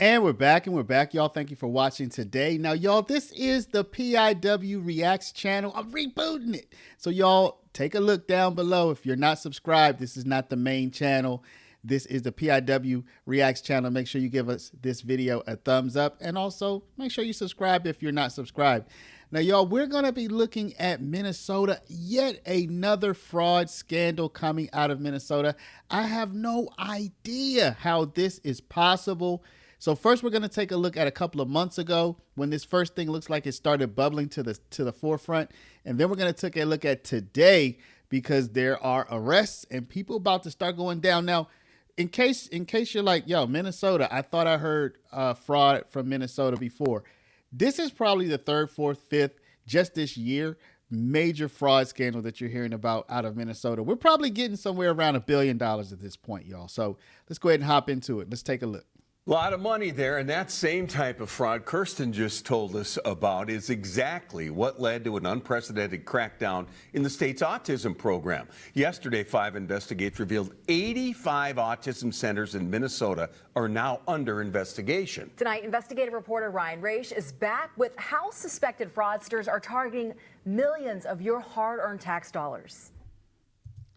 And we're back, y'all. Thank you for watching today. Now, y'all, this is the PIW Reacts channel. I'm rebooting it. So, y'all, take a look down below. If you're not subscribed, this is not the main channel. This is the PIW Reacts channel. Make sure you give us this video a thumbs up. And also, make sure you subscribe if you're not subscribed. Now, y'all, we're going to be looking at Minnesota. Yet another fraud scandal coming out of Minnesota. I have no idea how this is possible. So first, we're going to take a look at a couple of months ago when this first thing looks like it started bubbling to the forefront. And then we're going to take a look at today because there are arrests and people about to start going down. Now, in case you're like, yo, Minnesota, I thought I heard fraud from Minnesota before. This is probably the third, fourth, fifth, just this year, major fraud scandal that you're hearing about out of Minnesota. We're probably getting somewhere around $1 billion at this point, y'all. So let's go ahead and hop into it. Let's take a look. A lot of money there, and that same type of fraud Kirsten just told us about is exactly what led to an unprecedented crackdown in the state's autism program. Yesterday, 5 investigators revealed 85 autism centers in Minnesota are now under investigation. Tonight, investigative reporter Ryan Raish is back with how suspected fraudsters are targeting millions of your hard-earned tax dollars.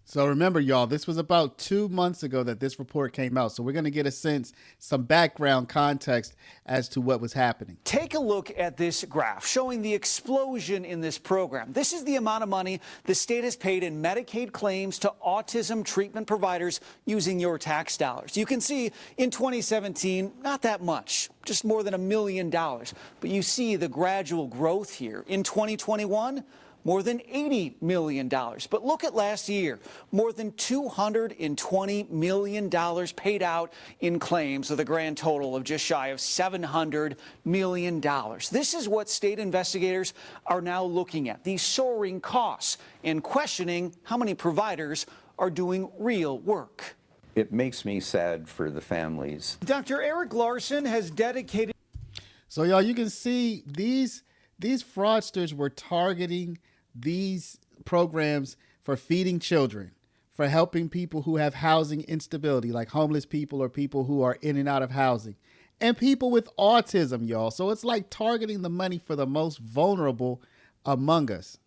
So remember, y'all, this was about 2 months ago that this report came out. So we're going to get a sense, some background context as to what was happening. Take a look at this graph showing the explosion in this program. This is the amount of money the state has paid in Medicaid claims to autism treatment providers using your tax dollars. You can see in 2017, not that much, just more than $1 million. But you see the gradual growth here. In 2021, more than $80 million. But look at last year, more than $220 million paid out in claims with a grand total of just shy of $700 million. This is what state investigators are now looking at, these soaring costs, and questioning how many providers are doing real work. It makes me sad for the families. Dr. Eric Larson has dedicated. So, y'all, you can see these fraudsters were targeting these programs for feeding children, for helping people who have housing instability, like homeless people or people who are in and out of housing, and people with autism, y'all. So it's like targeting the money for the most vulnerable among us.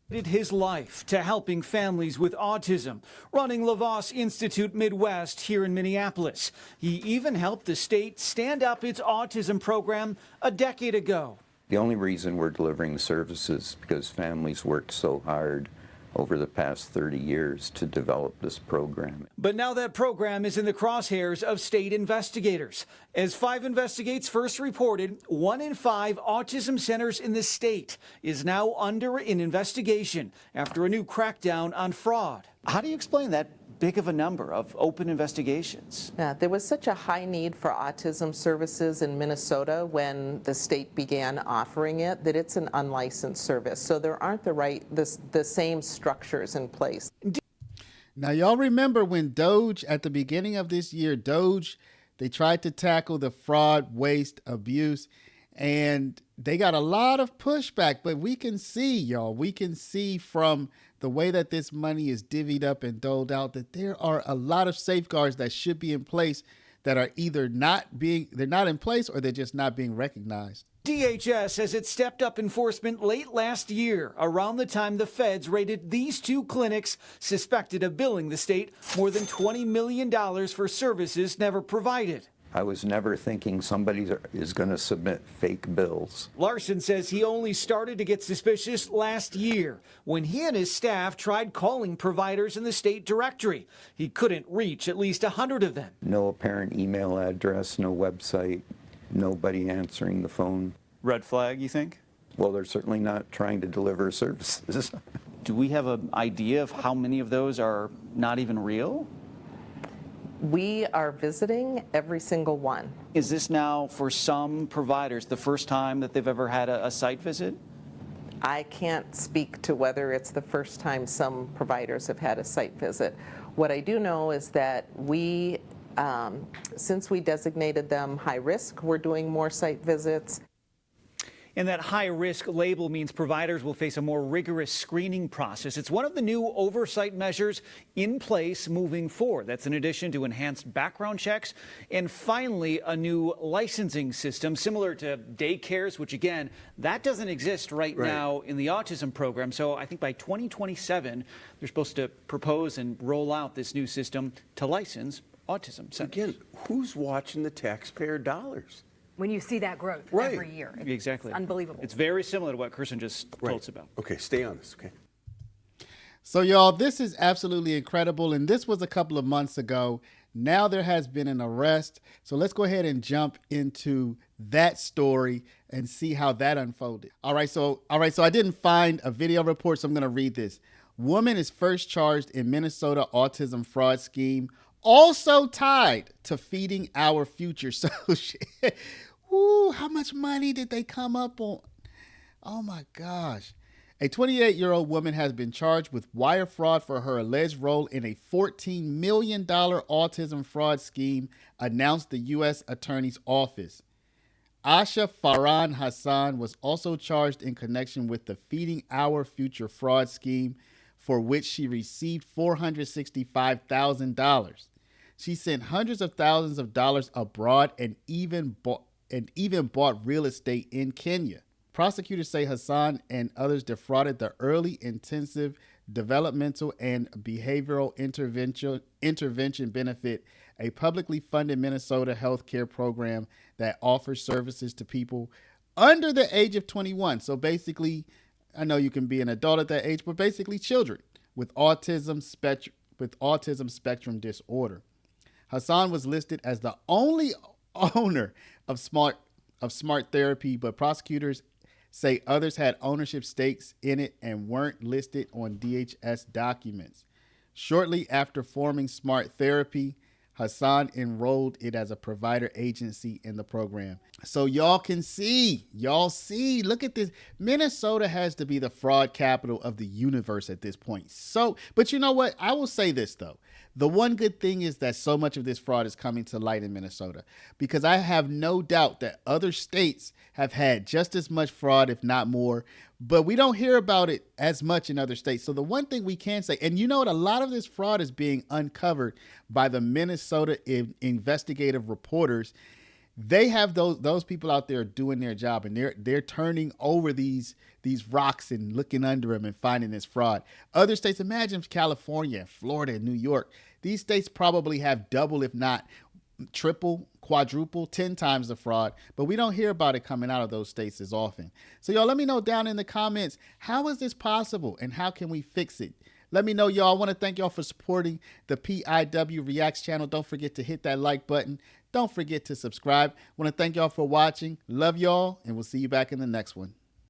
His life to helping families with autism, running LaVos Institute Midwest here in Minneapolis. He even helped the state stand up its autism program a decade ago. The only reason we're delivering the services is because families worked so hard over the past 30 years to develop this program. But now that program is in the crosshairs of state investigators. As 5 Investigates first reported, 1 in 5 autism centers in the state is now under an investigation after a new crackdown on fraud. How do you explain that big of a number of open investigations? Yeah, there was such a high need for autism services in Minnesota when the state began offering it that it's an unlicensed service. So there aren't the same structures in place. Now, y'all remember when Doge, at the beginning of this year, they tried to tackle the fraud, waste, abuse, and they got a lot of pushback. But we can see, y'all, we can see from the way that this money is divvied up and doled out that there are a lot of safeguards that should be in place that are either they're not in place or they're just not being recognized. DHS says it stepped up enforcement late last year, around the time the feds raided these 2 clinics suspected of billing the state more than $20 million for services never provided. I was never thinking somebody is going to submit fake bills. Larson says he only started to get suspicious last year when he and his staff tried calling providers in the state directory. He couldn't reach at least 100 of them. No apparent email address, no website, nobody answering the phone. Red flag, you think? Well, they're certainly not trying to deliver services. Do we have an idea of how many of those are not even real? We are visiting every single one. Is this now, for some providers, the first time that they've ever had a site visit? I can't speak to whether it's the first time some providers have had a site visit. What I do know is that since we designated them high risk, we're doing more site visits. And that high-risk label means providers will face a more rigorous screening process. It's one of the new oversight measures in place moving forward. That's in addition to enhanced background checks and finally a new licensing system similar to daycares, which again, that doesn't exist right now in the autism program. So I think by 2027, they're supposed to propose and roll out this new system to license autism centers. Again, who's watching the taxpayer dollars? When you see that growth every year. Exactly. It's unbelievable. It's very similar to what Kirsten just told us about. Okay, stay on this, okay? So, y'all, this is absolutely incredible. And this was a couple of months ago. Now there has been an arrest. So let's go ahead and jump into that story and see how that unfolded. All right. So I didn't find a video report, so I'm going to read this. Woman is first charged in Minnesota autism fraud scheme, also tied to feeding our future. So, ooh, how much money did they come up on? Oh my gosh. A 28-year-old woman has been charged with wire fraud for her alleged role in a $14 million autism fraud scheme, announced the U.S. Attorney's Office. Asha Farhan Hassan was also charged in connection with the Feeding Our Future fraud scheme, for which she received $465,000. She sent hundreds of thousands of dollars abroad and even bought real estate in Kenya. Prosecutors say Hassan and others defrauded the Early Intensive Developmental and Behavioral Intervention Benefit, a publicly funded Minnesota healthcare program that offers services to people under the age of 21. So basically, I know you can be an adult at that age, but basically children with autism spectrum disorder. Hassan was listed as the only owner of Smart Therapy, but prosecutors say others had ownership stakes in it and weren't listed on DHS documents. Shortly after forming Smart Therapy, Hassan enrolled it as a provider agency in the program. So y'all see, look at this. Minnesota has to be the fraud capital of the universe at this point. So, but you know what? I will say this though. The one good thing is that so much of this fraud is coming to light in Minnesota, because I have no doubt that other states have had just as much fraud, if not more, but we don't hear about it as much in other states. So the one thing we can say, and you know what, a lot of this fraud is being uncovered by the Minnesota investigative reporters. They have those people out there doing their job, and they're turning over these rocks and looking under them and finding this fraud. Other states, imagine California, Florida, and New York. These states probably have double, if not triple, quadruple, 10 times the fraud, but we don't hear about it coming out of those states as often. So y'all, let me know down in the comments, how is this possible and how can we fix it? Let me know, y'all. I want to thank y'all for supporting the PIW Reacts channel. Don't forget to hit that like button. Don't forget to subscribe. I want to thank y'all for watching. Love y'all, and we'll see you back in the next one.